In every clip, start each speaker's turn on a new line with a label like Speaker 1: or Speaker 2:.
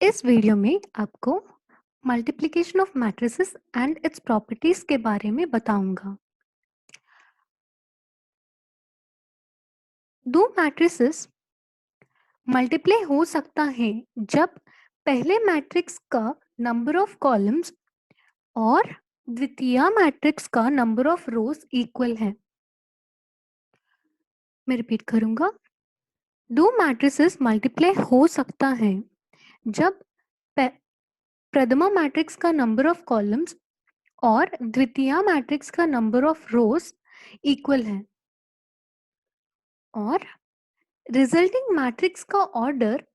Speaker 1: इस वीडियो में आपको multiplication of matrices and it's properties के बारे में बताऊंगा। दो मैट्रिसेस मल्टीप्लाई हो सकता है जब पहले मैट्रिक्स का नंबर ऑफ कॉलम्स और द्वितीय मैट्रिक्स का नंबर ऑफ रोज इक्वल है। मैं रिपीट करूंगा, दो मैट्रिसेस मल्टीप्लाई हो सकता है जब प्रथम मैट्रिक्स का नंबर ऑफ कॉलम्स और द्वितीय मैट्रिक्स का नंबर ऑफ रोज इक्वल है और रिजल्टिंग मैट्रिक्स का ऑर्डर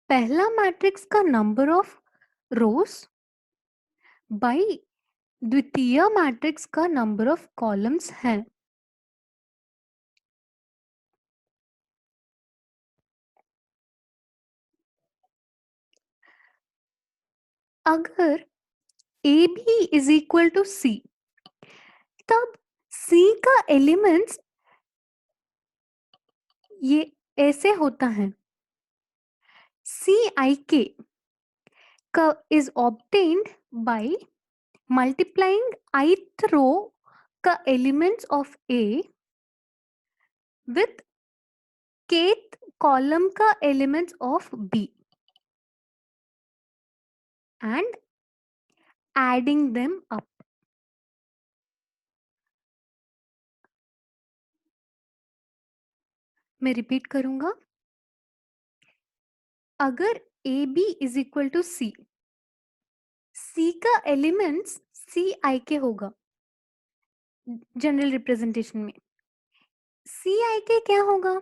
Speaker 1: पहला मैट्रिक्स का नंबर ऑफ रोज बाय द्वितीय मैट्रिक्स का नंबर ऑफ कॉलम्स है। अगर A B is equal to C, तब सी का एलिमेंट्स ये ऐसे होता है। सी आई के का is obtained by multiplying ith row का elements of A with kth column का elements of B and adding them up. मैं रिपीट करूंगा, अगर A B is equal to C, C का एलिमेंट्स सी आई के होगा general representation में। सी I के क्या होगा?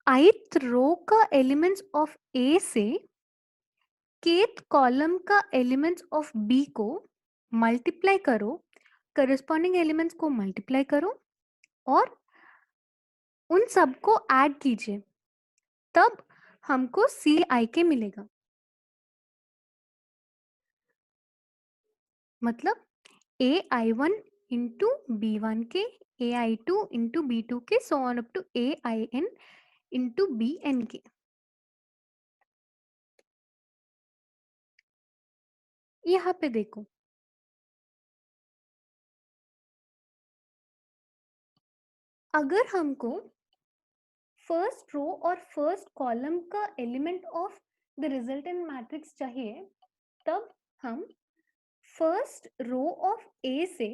Speaker 1: ith रो का एलिमेंट्स ऑफ ए से kth कॉलम का एलिमेंट्स ऑफ बी को मल्टीप्लाई करो, करस्पॉन्डिंग एलिमेंट्स को मल्टीप्लाई करो और उन सबको ऐड कीजिए, तब हमको सी आई के मिलेगा। मतलब A I one into B one K, A I two into B two K, so on up to A I N into B N K. यहाँ पे देखो, अगर हमको फर्स्ट रो और फर्स्ट कॉलम का element of the resultant matrix चाहिए, तब हम फर्स्ट रो ऑफ ए से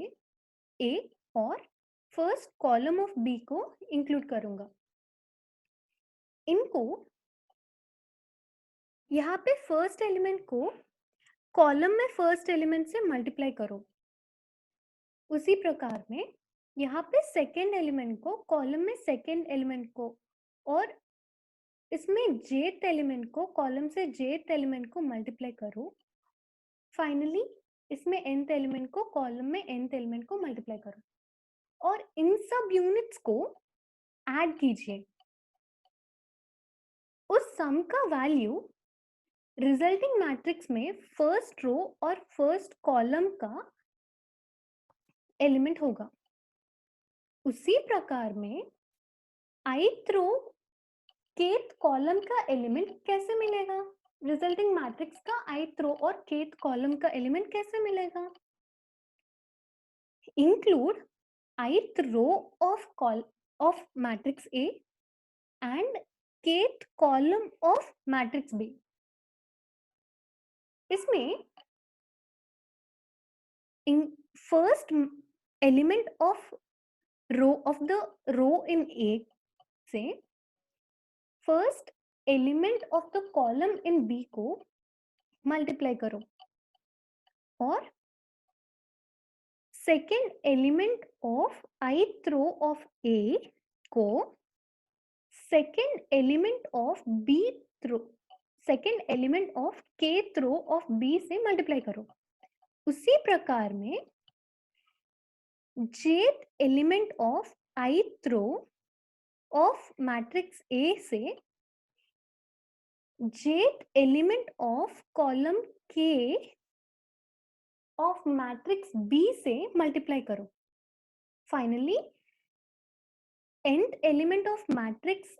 Speaker 1: ए और फर्स्ट कॉलम ऑफ बी को इंक्लूड करूंगा। इनको यहाँ पे फर्स्ट एलिमेंट को कॉलम में फर्स्ट एलिमेंट से मल्टीप्लाई करो। उसी प्रकार में यहाँ पे सेकेंड एलिमेंट को कॉलम में सेकेंड एलिमेंट को और इसमें जेथ एलिमेंट को कॉलम से जेथ एलिमेंट को मल्टीप्लाई करो। फाइनली इसमें nth एलिमेंट को कॉलम में nth एलिमेंट को मल्टीप्लाई करो और इन सब यूनिट्स को ऐड कीजिए। उस सम का वैल्यू रिजल्टिंग मैट्रिक्स में फर्स्ट रो और फर्स्ट कॉलम का एलिमेंट होगा। उसी प्रकार में ith रो kth कॉलम का एलिमेंट कैसे मिलेगा? रिजल्टिंग मैट्रिक्स का ith रो और kth कॉलम का एलिमेंट कैसे मिलेगा? Include ith row of matrix A and kth column of matrix B। इसमें first element of the row in A से first element of the column in B को multiply करो और second element of ith row of A को second element of B row second element of kth row of B से multiply करो। उसी प्रकार में jth element of ith row of matrix A से jth element of column K of matrix B से multiply करो। Finally nth element of matrix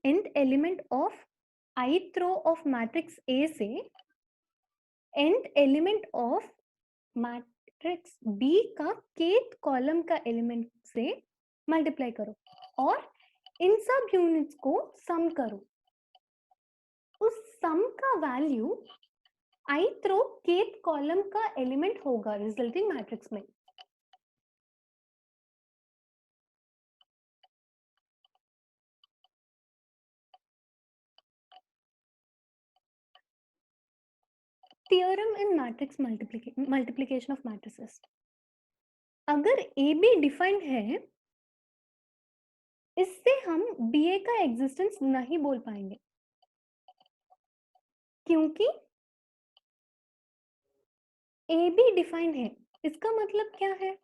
Speaker 1: nth element of ith row of matrix A से nth element of matrix B का kth column का element से multiply करो और इन सब units को सम करो। उस सम का value ith row kth column का एलिमेंट होगा रिजल्टिंग मैट्रिक्स में। Theorem in matrix multiplication of matrices. अगर ए बी डिफाइंड है, इससे हम बी ए का एग्जिस्टेंस नहीं बोल पाएंगे, क्योंकि ए बी डिफाइंड है। इसका मतलब क्या है?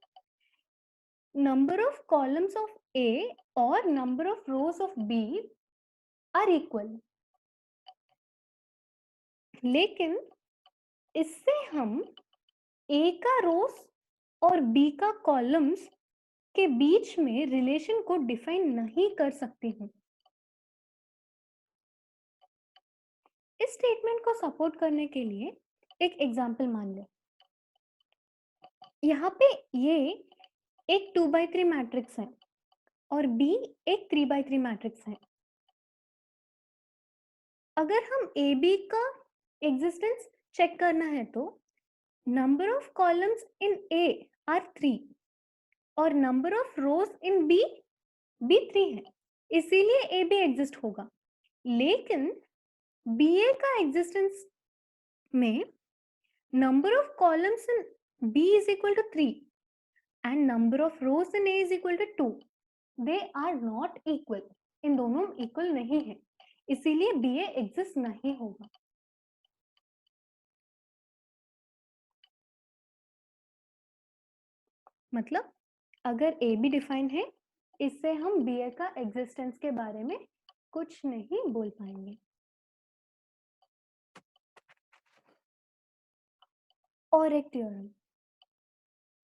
Speaker 1: Number of columns of A और number of rows of B are equal, लेकिन इससे हम ए का रोज और बी का कॉलम्स के बीच में रिलेशन को डिफाइन नहीं कर सकती हूँ। इस स्टेटमेंट को सपोर्ट करने के लिए एक एग्जाम्पल मान ले। यहाँ पे ये एक 2x3 मैट्रिक्स है और बी एक 3x3 मैट्रिक्स है। अगर हम ए बी का एग्जिस्टेंस चेक करना है तो number of columns in A are 3 और number of rows in B भी 3 है, इसीलिए ए बी एग्जिस्ट होगा। लेकिन बी ए का एग्जिस्टेंस में number of columns in B is equal to 3 and number of rows in A is equal to 2. They are not equal. इन दोनों equal नहीं है, इसीलिए बी ए एग्जिस्ट नहीं होगा। मतलब अगर ए बी डिफाइन है, इससे हम बी ए का एग्जिस्टेंस के बारे में कुछ नहीं बोल पाएंगे। और एक theorem,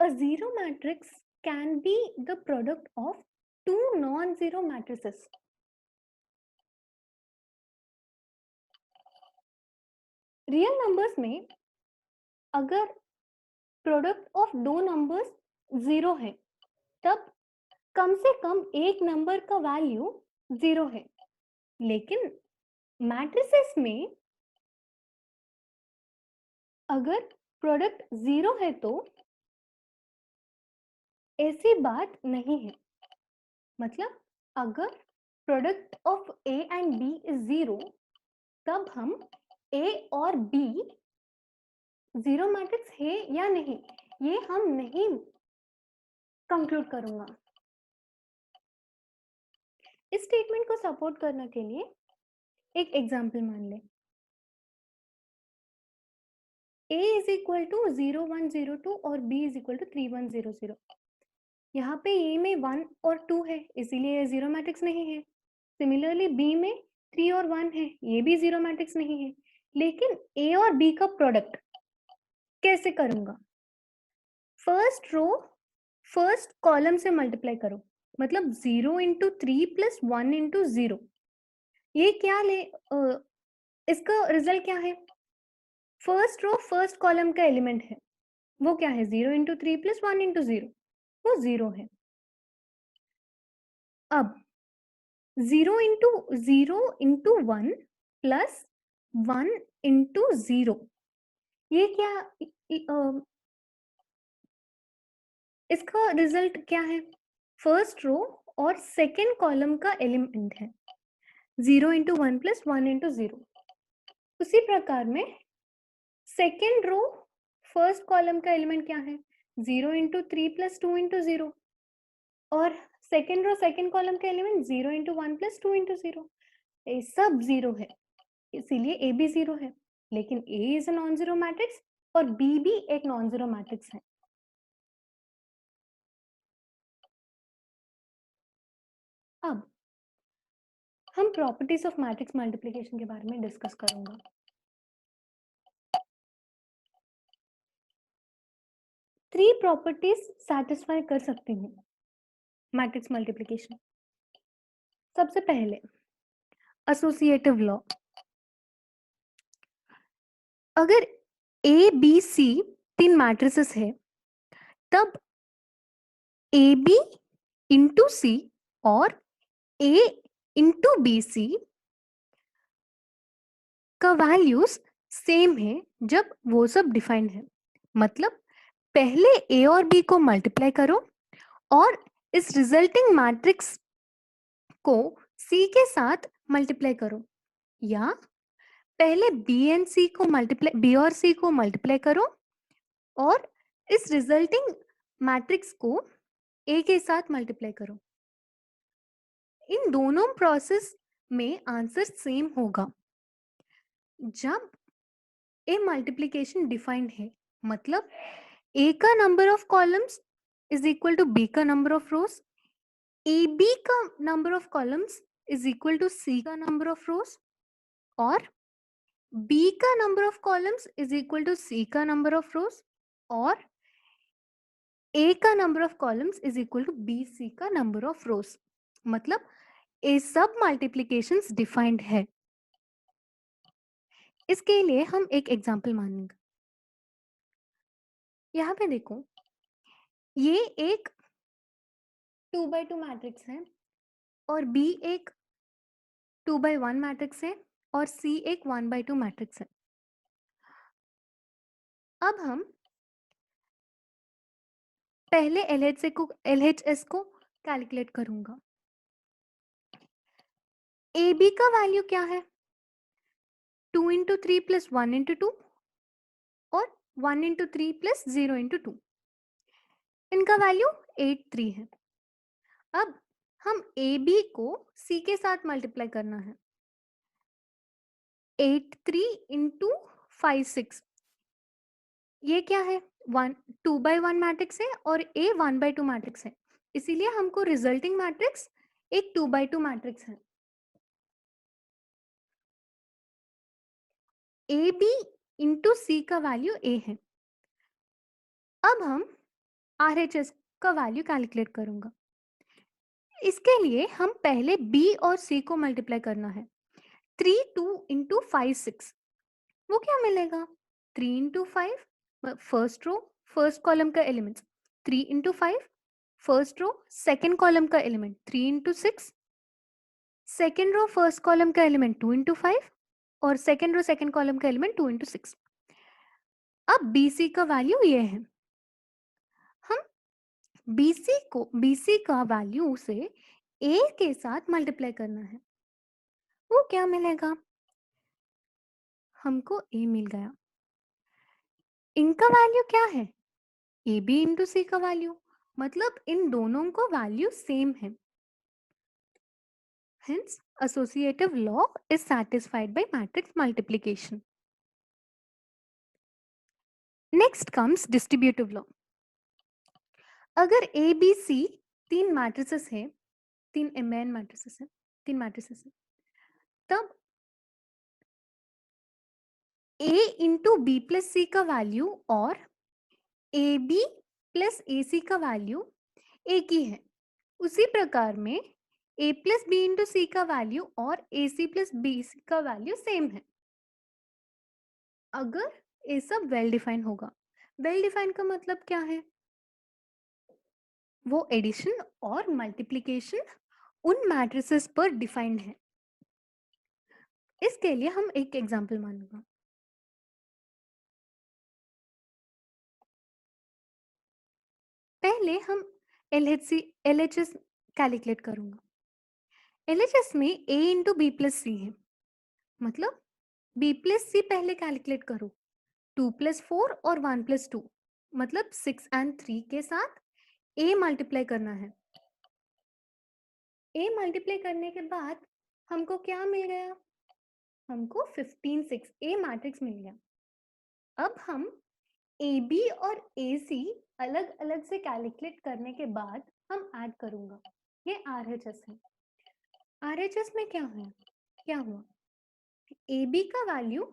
Speaker 1: a zero matrix can be the product of two non-zero matrices. Real numbers में अगर प्रोडक्ट ऑफ दो नंबर्स 0 है, तब कम से कम एक नंबर का वैल्यू 0 है। लेकिन मैट्रिसेस में अगर प्रोडक्ट 0 है तो ऐसी बात नहीं है। मतलब अगर product of A and B is 0, तब हम ए और बी 0 मैट्रिक्स है या नहीं, ये हम नहीं कंक्लूड करूंगा। इस स्टेटमेंट को सपोर्ट करने के लिए एक एग्जांपल मान ले। A is equal to 0 1 0 2 और B is equal to 3 1 0 0। यहाँ पे A में 1 और 2 है, इसीलिए ये 0 मैट्रिक्स नहीं है। सिमिलरली B में 3 और 1 है, ये भी 0 मैट्रिक्स नहीं है। लेकिन A और B का प्रोडक्ट कैसे करूंगा? फर्स्ट रो फर्स्ट कॉलम से मल्टीप्लाई करो, मतलब 0 इंटू 3 प्लस 1 इंटू 0। ये क्या ले इसका रिजल्ट क्या है? फर्स्ट रो फर्स्ट कॉलम का एलिमेंट है, वो क्या है? 0 इंटू 3 प्लस 1 इंटू 0, वो 0 है। अब 0 इंटू 1 प्लस 1 इंटू 0, ये क्या इसका रिजल्ट क्या है? फर्स्ट रो और सेकेंड कॉलम का एलिमेंट है 0 इंटू 1 प्लस 1 इंटू 0। उसी प्रकार में सेकेंड रो फर्स्ट कॉलम का एलिमेंट क्या है? 0 इंटू 3 प्लस 2 इंटू 0, और सेकेंड रो सेकेंड कॉलम का एलिमेंट 0 इंटू 1 प्लस 2 इंटू 0। ये सब 0 है, इसीलिए ए भी 0 है। लेकिन A is a non zero matrix और बी भी एक नॉन जीरो मैट्रिक्स है। अब हम प्रॉपर्टीज ऑफ मैट्रिक्स मल्टीप्लिकेशन के बारे में डिस्कस करूंगा। थ्री प्रॉपर्टीज सेटिस्फाई कर सकती हूँ मैट्रिक्स मल्टीप्लिकेशन। सबसे पहले एसोसिएटिव लॉ। अगर ए बी सी 3 मैट्रिसेस है, तब ए बी इंटू सी और ए इंटू बी सी का वैल्यूज सेम है जब वो सब डिफाइंड है। मतलब पहले ए और बी को मल्टीप्लाई करो और इस रिजल्टिंग मैट्रिक्स को सी के साथ मल्टीप्लाई करो, या पहले बी और सी को मल्टीप्लाई करो और इस रिजल्टिंग मैट्रिक्स को ए के साथ मल्टीप्लाई करो। इन दोनों प्रोसेस में आंसर सेम होगा जब ए मल्टीप्लिकेशन डिफाइंड है। मतलब ए का number of columns is equal to B का number of rows, A B का number of columns is equal to C का नंबर ऑफ रोज, और बी का number of columns is equal to C का number of rows, और A का number of columns is equal to B C का number of रोज। मतलब ए सब multiplications defined है। इसके लिए हम एक एग्जांपल मानेंगे। यहाँ पे देखो, ये एक 2x2 मैट्रिक्स है और बी एक 2x1 मैट्रिक्स है और सी एक 1x2 मैट्रिक्स है। अब हम पहले LHS को कैलकुलेट करूंगा। ए बी का वैल्यू क्या है? 2 इंटू 3 प्लस 1 इंटू 2 और 1 इंटू 3 प्लस 0 इंटू 2। इनका वैल्यू 8 3 है। अब हम ए बी को सी के साथ मल्टीप्लाई करना है। 8 3 इंटू 5 6, ये क्या है? 2x1 मैट्रिक्स है और ए 1x2 मैट्रिक्स है, इसीलिए हमको रिजल्टिंग मैट्रिक्स एक 2x2 मैट्रिक्स है। ए बी इंटू सी का वैल्यू ए है। अब हम RHS का वैल्यू कैलकुलेट करूंगा। इसके लिए हम पहले बी और सी को मल्टीप्लाई करना है। 3 2 इंटू 5 6, वो क्या मिलेगा? 3 into 5 first row first column का element, 3 into 5 first row second column का element, 3 into 6 second row first column का एलिमेंट 2 इंटू 5 और सेकेंड रो सेकेंड कॉलम का एलिमेंट 2 इंटू 6। अब BC का वैल्यू ये है। हम BC का वैल्यू से A के साथ मल्टीप्लाई करना है। वो क्या मिलेगा? हमको A मिल गया। इनका वैल्यू क्या है? AB इंटू सी का वैल्यू। मतलब इन दोनों को वैल्यू सेम है। Hence, associative law is satisfied by matrix multiplication. Next comes distributive law. अगर A B C 3 मैट्रिसेस है, 3 MN मैट्रिसेस है, 3 मैट्रिसेस है, तब A इंटू बी प्लस सी का वैल्यू और A B plus A C का value एक ही है। उसी प्रकार में A प्लस बी इंटू सी का वैल्यू और ए सी प्लस बी सी का वैल्यू सेम है, अगर ये सब वेल डिफाइन होगा। वेल डिफाइन का मतलब क्या है? वो एडिशन और मल्टीप्लिकेशन उन मैट्रिसेस पर डिफाइंड है। इसके लिए हम एक एग्जांपल मानूंगा। पहले हम LHS कैलकुलेट करूंगा। LHS में A इंटू बी प्लस सी है, मतलब B प्लस सी पहले कैलकुलेट करो। 2 प्लस 4 और 1 प्लस 2, मतलब 6 एंड 3 के साथ A मल्टीप्लाई करना है। A मल्टीप्लाई करने के बाद हमको क्या मिल गया? हमको 15 6 A मैट्रिक्स मिल गया। अब हम AB और AC अलग अलग से कैलकुलेट करने के बाद हम ऐड करूंगा। ये RHS है। RHS में क्या हुआ? AB का वैल्यू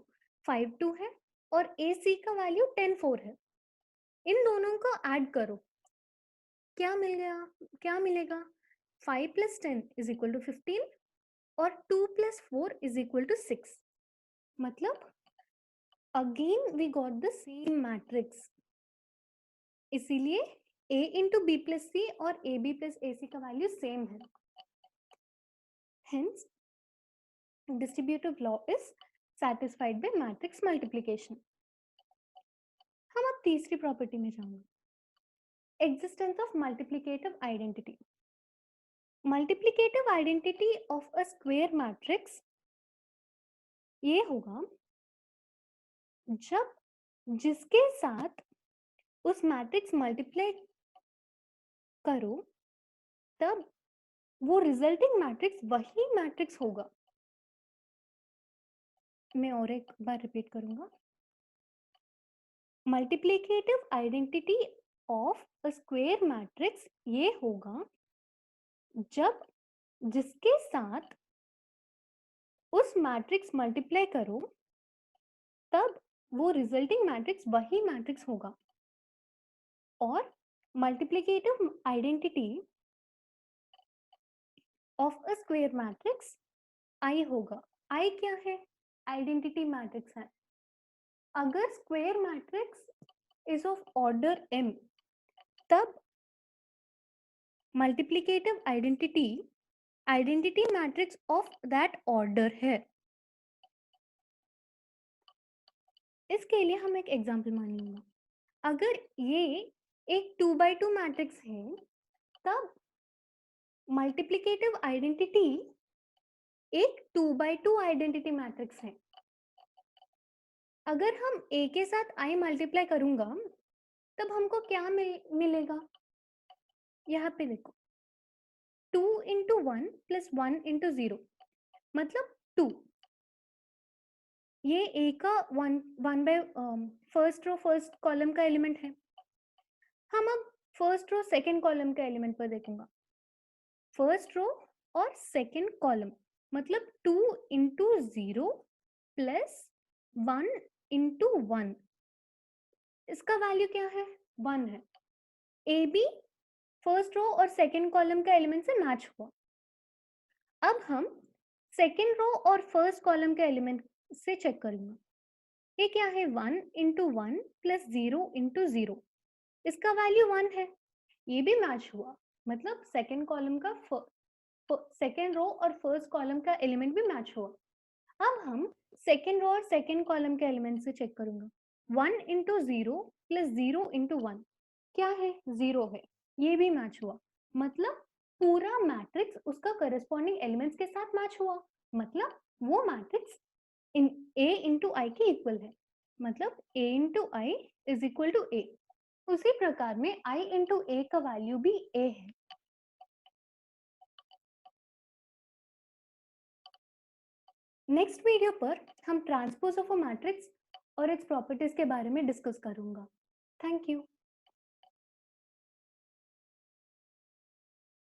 Speaker 1: 5 2 है और AC का वैल्यू 10 4 है। इन दोनों को ऐड करो, क्या मिलेगा? 5 प्लस 10 इज इक्वल टू 15 और 2 प्लस 4 इज इक्वल टू 6। मतलब again we got the same matrix, इसीलिए a into B plus C और A B plus A C का वैल्यू सेम है। Hence, distributive law is satisfied by matrix multiplication. हम अब तीसरी property में जाएंगे, existence of multiplicative identity. Multiplicative identity of a square matrix ये होगा जब जिसके साथ उस मैट्रिक्स मल्टीप्लाई करो तब वो रिजल्टिंग मैट्रिक्स वही मैट्रिक्स होगा। मैं और एक बार रिपीट करूंगा, multiplicative identity of a square matrix ये होगा जब जिसके साथ उस मैट्रिक्स मल्टीप्लाई करो तब वो रिजल्टिंग मैट्रिक्स वही मैट्रिक्स होगा। और multiplicative identity of a square matrix I होगा। आई क्या है? आइडेंटिटी मैट्रिक्स है। अगर square matrix is of order m तब multiplicative identity matrix of that order है। इसके लिए हम एक एग्जांपल मानेंगे। अगर ये एक 2x2 मैट्रिक्स है तब मल्टीप्लिकेटिव आइडेंटिटी एक 2x2 आइडेंटिटी मैट्रिक्स है। अगर हम a के साथ i मल्टीप्लाई करूंगा तब हमको क्या मिलेगा? यहाँ पे देखो, 2 इंटू 1 प्लस 1 इंटू 0 मतलब 2। ये a का one by first row first column का एलिमेंट है। हम अब फर्स्ट रो सेकेंड कॉलम का एलिमेंट पर देखेंगे। फर्स्ट रो और सेकेंड कॉलम मतलब 2 इंटू 0 प्लस 1 इंटू 1, इसका वैल्यू क्या है? 1 है। ए बी फर्स्ट रो और सेकेंड कॉलम का एलिमेंट से मैच हुआ। अब हम सेकेंड रो और फर्स्ट कॉलम के एलिमेंट से चेक करेंगे। ये क्या है? 1 इंटू 1 प्लस 0 इंटू 0, इसका वैल्यू 1 है। ये भी मैच हुआ, मतलब सेकेंड कॉलम का सेकेंड रो और फर्स्ट कॉलम का एलिमेंट भी मैच हुआ। अब हम सेकेंड रो और सेकेंड कॉलम के एलिमेंट से चेक करूंगा। 1 इंटू 0 प्लस 0 इंटू 1 क्या है? 0 है। ये भी मैच हुआ, मतलब पूरा मैट्रिक्स उसका करस्पॉन्डिंग एलिमेंट्स के साथ मैच हुआ, मतलब वो matrix in a into I के इक्वल है, मतलब a into I is equal to a। उसी प्रकार में i इंटू a का वैल्यू भी a है। नेक्स्ट वीडियो पर हम ट्रांसपोज ऑफ अ मैट्रिक्स और इट्स प्रॉपर्टीज के बारे में डिस्कस करूंगा। Thank you.